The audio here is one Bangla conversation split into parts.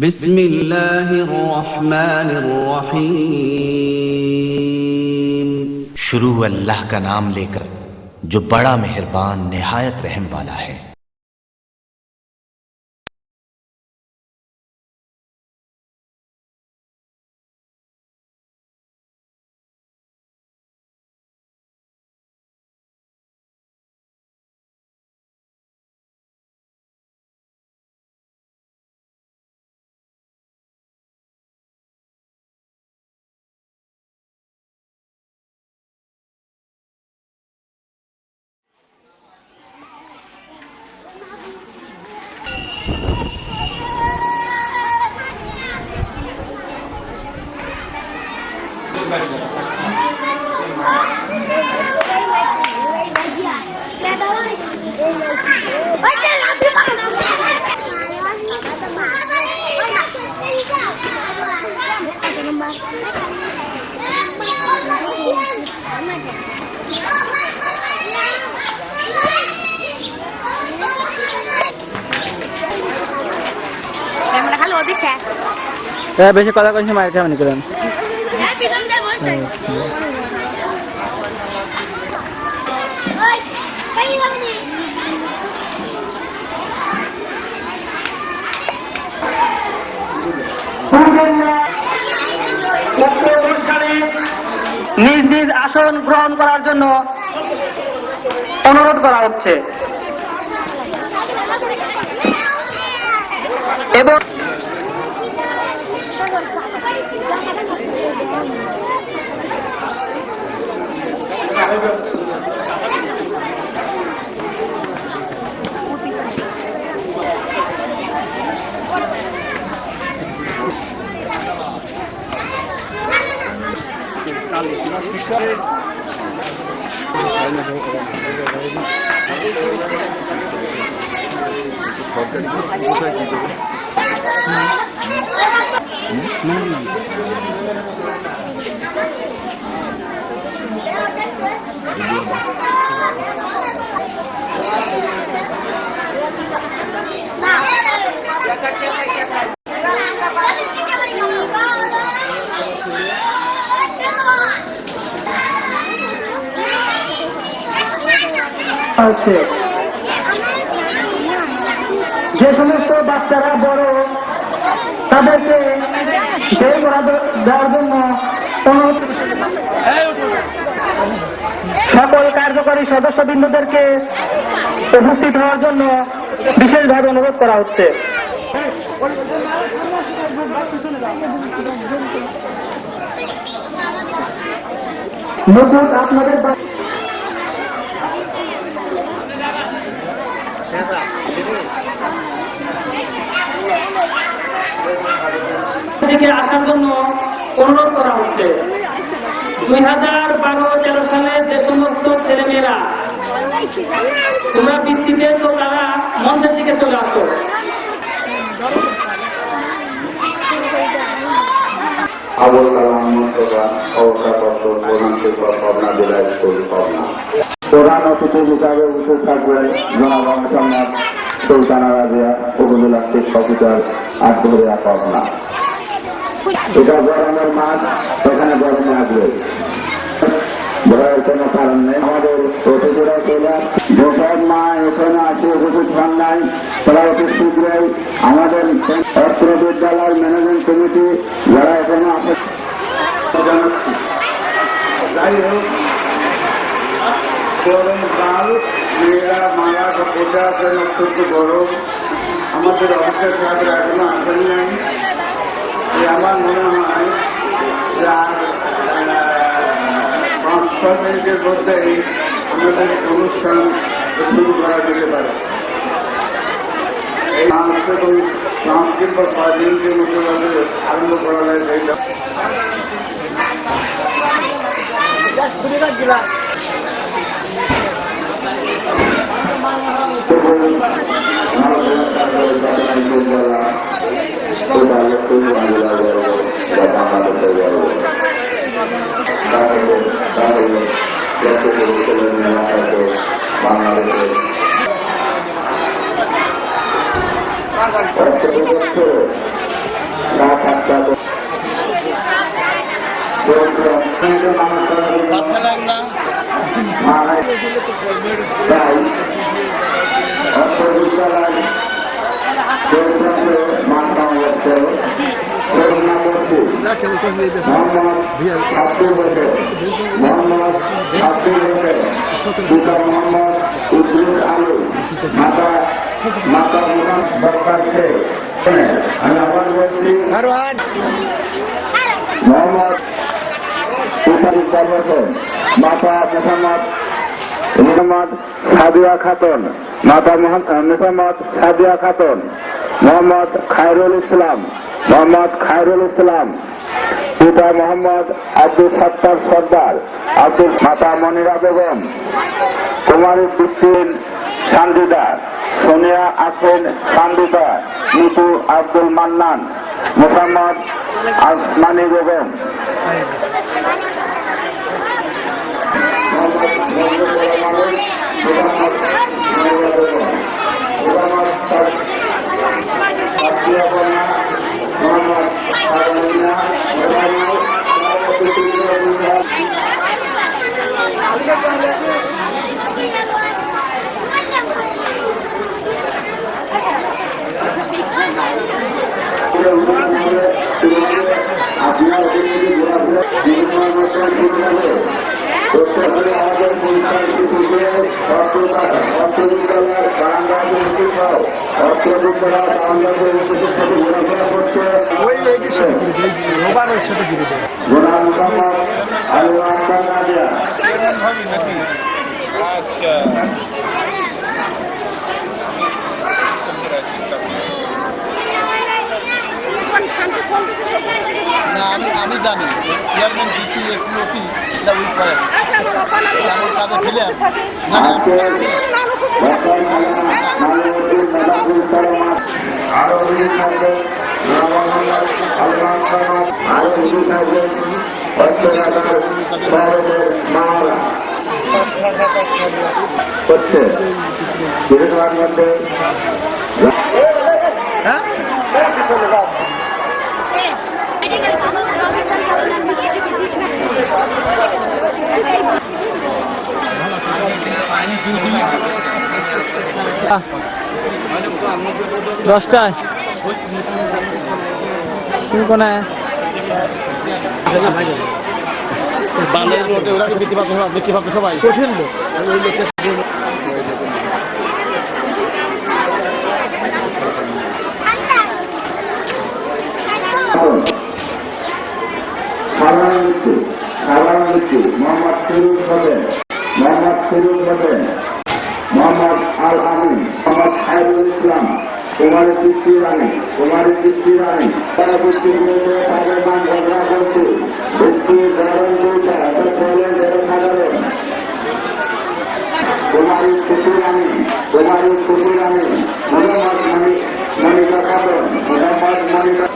बिस्मिल्लाहिर रहमानिर रहीम। शुरू अल्लाह का नाम लेकर जो बड़ा मेहरबान निहायत रहम वाला है। বেশি কথা কইছি মাইর খাওয়ানি করেন অনুষ্ঠানে নিজ নিজ আসন গ্রহণ করার জন্য অনুরোধ করা হচ্ছে এবং যে সমস্ত বাচ্চারা বড় তাদেরকে বের করা দেওয়ার জন্য সকল কার্যকরী সদস্যবৃন্দদেরকে উপস্থিত হওয়ার জন্য বিশেষভাবে অনুরোধ করা হচ্ছে। নতুন আপনাদের থেকে আসার জন্য অনুরোধ করা হচ্ছে। 2012-13 সালে যে সমস্ত ছেলেমেয়েরা তোমরা বৃত্তিতে তো তারা মঞ্চের দিকে চলে আসো। আবুল কালাম মুস্তফা অবসরপ্রাপ্ত প্রধান শিক্ষক পাবনা জেলা স্কুল পাবনা। প্রধান অতিথি হিসাবে উপস্থিত থাকবেন জনাব মোহাম্মদ সুলতানা রাজিয়া, উপজেলা শিক্ষা অফিসার আটঘরিয়া পাবনা। এটা গরমের মাস, এখানে গরমে আসবে, ভয়ের কোনো কারণ নেই। আমাদের অতিথিরা চলে যেসব মা এখানে আসে উপস্থিত হন নাই তারা অতি শীঘ্রই আমাদের অত্র বিদ্যালয় ম্যানেজমেন্ট কমিটি যারা এখানে আসে জানাচ্ছি। যাই হোক, গরম কাল, মেয়েরা মায়া বসে আছেন, অত্যন্ত গরম। আমাদের অফিসের সাহেবরা এখনো আসেন নাই। আমার মনে হয় যে আর 5-6 মিনিটের মধ্যেই আমাদের অনুষ্ঠান শুরু করা যেতে পারে। এই সংস্কৃত বা 6 মিনিটের মধ্যে আরম্ভ করা যায় সেইটা। বাংলাদেশের চেষ্টা করছি তাই অন্তর্বিদ্যালয় মাথা হচ্ছে করোনা করছি মোহাম্মদ আব্দুল হোসেন মোহাম্মদ আব্দুল হোসেন পিতা মোহাম্মদ ইদ্রিস আলী মাতা মাতা মোহাম্মদ সরকার শেখ আমি আবার বলছি মোহাম্মদ পিতা ইকবাল হোসেন মাতা মোহাম্মদ সাদিয়া খাতুন মাতা মোহাম্মদ সাদিয়া খাতুন মোহাম্মদ খায়রুল ইসলাম পিতা মোহাম্মদ আব্দুল সত্তার সর্দার মাতা মনিরা বেগম কুমারী বিস্তিন সান্দিদা সোনিয়া আফরিন সান্দিদা নিতু আব্দুল মান্নান মোহাম্মদ আসমানী বেগম আপনার আমাদের অর্থবিদ্যালয়ের বারান্দায় অর্থবিদ্যালয় বারান্দায় সাথে ঘোরাফেরা করছে গোলাম মোহাম্মদ আলী আহসান নাদিয়া আমি জানি চেয়ারম্যান ডিসি এসপি এটা উইক করে এমন কাজে ছিলেন আরো থাকবে হচ্ছে মধ্যে দশটায় তুমি কোনায় বাংলাদেশ লোকে ওরা বৃত্তি পাবে সবাই কঠিন লোক মোহাম্মদ ফিরুজ হোসেন মোহাম্মদ আল আমিন মোহাম্মদ খায়রুল ইসলাম কুমারী তৃপ্তি রানী তারা বৃত্তির মধ্যে তাদের মান ঝগড়া করছে বৃত্তির ধরন দুইটা একটা বলেন এটা সাধারণ কুমারী খুশি রানী মোহাম্মদ মনিকা খাতুন মোহাম্মদ মনিকা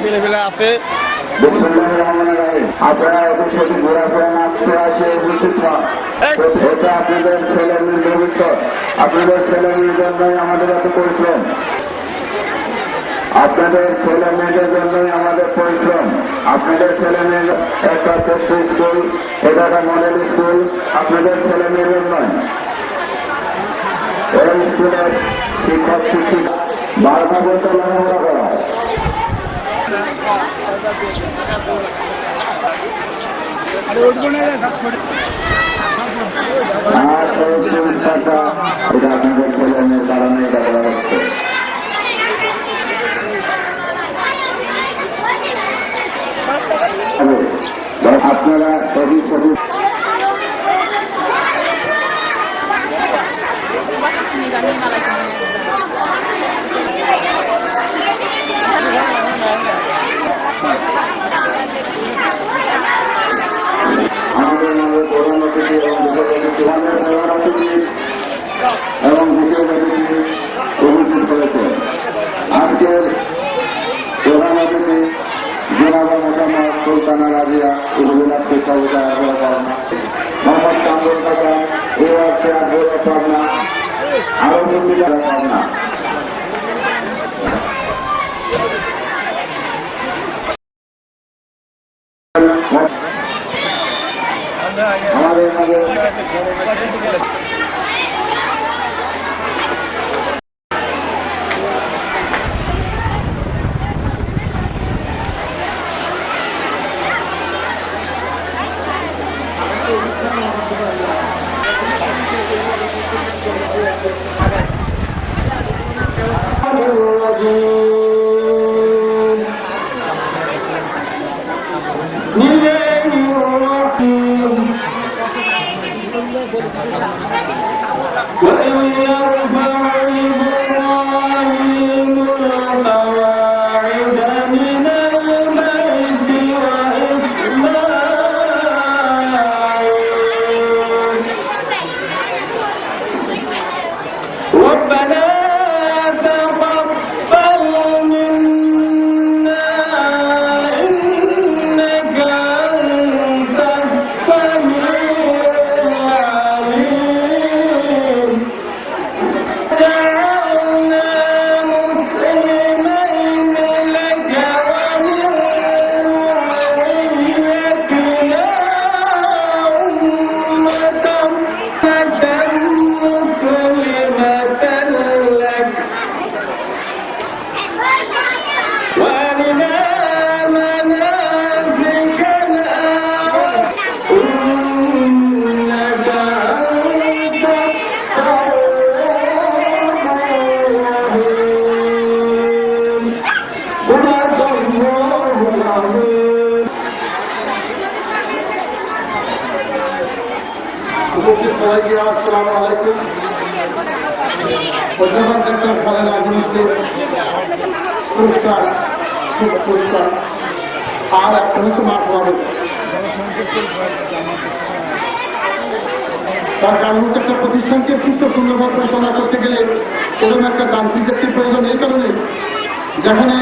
ছেলেপেলে আছে আপনারা এদের সাথে ঘোরাফেরা নাচতে আসে উপস্থিত হন এটা আপনাদের ছেলে মেয়ের ভবিষ্যৎ আপনাদের ছেলে মেয়ের জন্যই আমাদের এত পরিশ্রম আপনাদের ছেলে মেয়েদের জন্যই আমাদের পরিশ্রম আপনাদের ছেলে মেয়ের একটা টেস্ট স্কুল এটা একটা মডেল স্কুল আপনাদের ছেলে মেয়েদের নয় এই স্কুলের শিক্ষক শিক্ষিকা 12টা বছর লেখাপড়া করা এটা আপনাদের ছেলে মেয়ের কারণে এটা করা হচ্ছে আপনারা সবই আমাদের মোহাম্মদ সুলতানা রাজিয়া উপজেলা শিক্ষা পাবনা, মোহাম্মদ কামরুল হাসান এই অর্থে আগ্রহ পাবনা, আরো যারা পাবনা। আমাদের মাঝে সবাইকে আসসালামু আলাইকুম। অধ্যাপক ডক্টর খালেদা জিয়ার পুরস্কার পুরস্কার আর একটা হচ্ছে মাঠ হবে। তার কারণ হচ্ছে একটা প্রতিষ্ঠানকে সুস্থ সুন্দরভাবে পরিচালনা করতে গেলে এরকম একটা যান্ত্রিকের প্রয়োজন এই কারণে যেখানে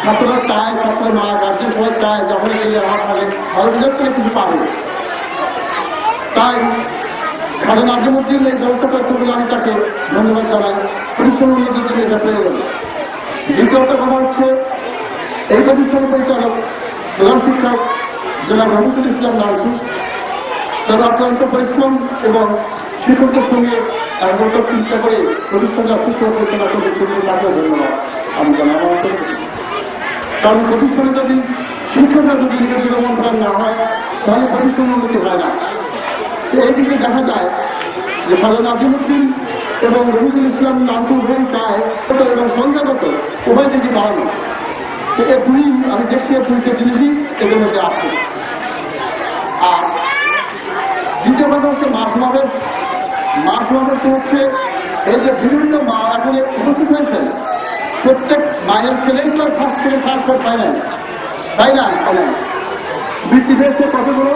ছাত্ররা চায়, ছাত্র মা গার্জেন সবাই চায় যখন গেলে আমার থাকে ভালো রেজাল্ট করে কিছু পাবে। তাই কারণ নাজিমুদ্দিন এই দলটা করতে বলে আমি তাকে ধন্যবাদ জানাই। পরিশ্রম উন্নতির জন্য এটা প্রয়োজন। দ্বিতীয়ত কথা হচ্ছে এই প্রতিষ্ঠানের পরিচালক প্রধান শিক্ষক জনাব রফিকুল ইসলাম নাজু, তারা অত্যন্ত পরিশ্রম এবং শিক্ষকদের সঙ্গে একমাত্র চিন্তা করে প্রতিষ্ঠানটা সুস্থ পরিচালনা করতে শুরু তাকেও ধন্যবাদ আমি জানাই। কারণ প্রতিষ্ঠানে যদি শিক্ষকরা যদি নিজেদের মন্ত্রণ না হয় তাহলে প্রতিষ্ঠান উন্নতি হয় না। এইদিকে দেখা যায় যে খালেদা নাজিমুদ্দিন এবং রফিকুল ইসলাম নানটু উভয় চায় এবং সংখ্যাগত উভয় দিকে বাড়ানো। এই দুই আমি দেখছি দুইটা জিনিসই এদের মধ্যে আছে। আর দ্বিতীয় কথা হচ্ছে মাঠ মাঠে হচ্ছে এই যে বিভিন্ন মা এখানে উপস্থিত হয়েছেন প্রত্যেক মায়ের ছেলেই তো ফার্স্ট থেকে ফার্স্ট পায় নাই, তাই না? বৃত্তি পেয়েছে কতগুলো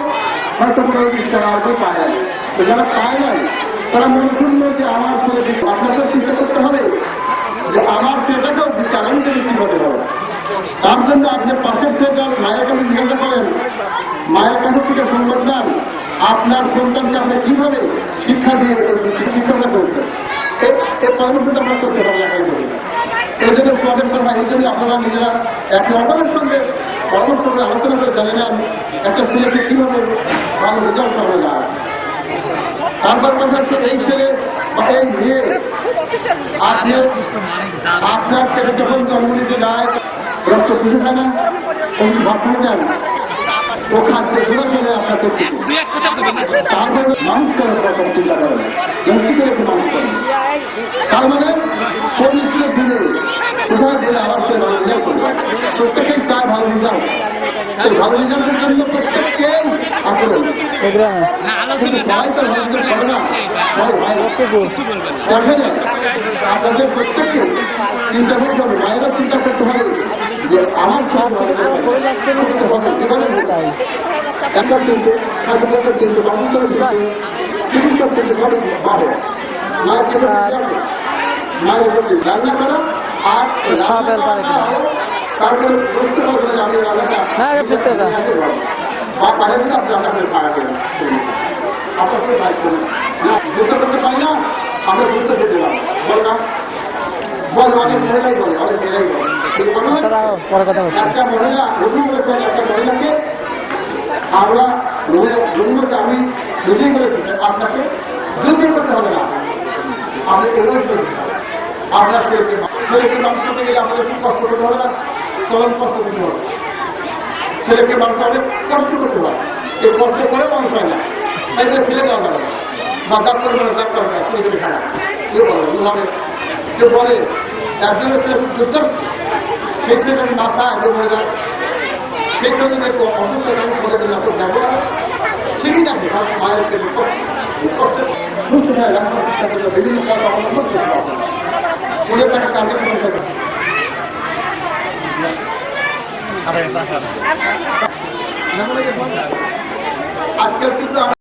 হয়তো কোনো তারা আর পায় নাই। তো যারা পায় নাই তারা মনে করল যে আমার ছেলে আপনাকে চিন্তা করতে হবে যে আমার ছেলেটাকেও চালানি থেকে কি হতে হবে। তার জন্য আপনি পাশের ছেলেটার মায়ের কাছে জিজ্ঞাসা করেন, মায়ের কাছে থেকে সংবাদ দেন আপনার সন্তানকে আপনি কিভাবে শিক্ষা দিয়ে শিক্ষাটা করছেন। এই পরামর্শটা আমরা করতে পারি একাই করি। এই জন্য স্বাগত করা এই জন্য আপনারা নিজেরা একে অপরের সঙ্গে পরামর্শ করে আলোচনা করে জানে নেন একটা ছেলেকে কিভাবে ভালো রেজাল্ট করা যায়। তারপর কথা হচ্ছে এই ছেলে বা এই মেয়ে আপনার ছেলে যখন জন্ম নিতে যায় রক্ত শুধু খায় না, অমনি ভাত দেন ও খাদ্য ঘুরে চলে আপনার করতে। তারপরে মানুষ করে প্রথম চিন্তা করেন মুক্তি করে একটু মানুষ করেন। তার মানে কোন স্কুলে দিলে কোথায় দিলে আবার সে ভালো রেজাল্ট করবে। প্রত্যেকেই চায় ভালো রেজাল্ট। এই ভালো রেজাল্টের জন্য প্রত্যেককেই আগ্রহ সবাই তো ভালো রেজাল্ট করে না। দেখেন আপনাদের প্রত্যেককে চিন্তা করতে হবে, মায়েরা চিন্তা করতে হবে যে আমার সব করতে হবে কিভাবে একটা চিনতে হাসপাতাল চিনতে বাবুদের চিনতে চিকিৎসা চিনতে সবই পাবে। মায়ের জন্য মায়ের রান্না করা আর তারপরে বুঝতে পারবেন যে আমি রান্নাটা বা বাইরে থেকে আপনি রান্না করে খাওয়া দেবেন আপনার করে বাইক করুন যুদ্ধ করতে পারি না আমরা যুদ্ধ খেতে দিলাম বল না বল অনেক মহিলাই বলে অনেক মেয়েরাই বলে একটা মহিলা রুমু বলেছেন একটা মহিলাকে আমরা রুমুকে আমি নিজেই বলেছি আপনাকে যুদ্ধ করতে হবে না আপনি এগোই করতে আপনার ছেলেকে মানুষ করতে গেলে আমাদের খুব কষ্ট করতে হবে না চলন কষ্ট করতে হবে ছেলেকে মানুষ অনেক কষ্ট করতে হয় এই কষ্ট করে মানুষ হয় না তাই ছেলে দেওয়া যাবে বা ডাক্তার বলে ডাক্তার ছেলে খারাপ কেউ বলে দুভাবে কেউ বলে একজনের ছেলে খুব যুদ্ধ সেই ছেলে যদি না চায় যে মরে যায় সেই ছেলে যদি একটু অসুস্থ বলে দিলে আপনার ব্যবহার ঠিকই থাকবে কারণ মায়ের ছেলে সুস্থ হয়ে বিভিন্ন কাজ অবলম্বন করতে হবে উনি একটা কাজে আজকাল কিন্তু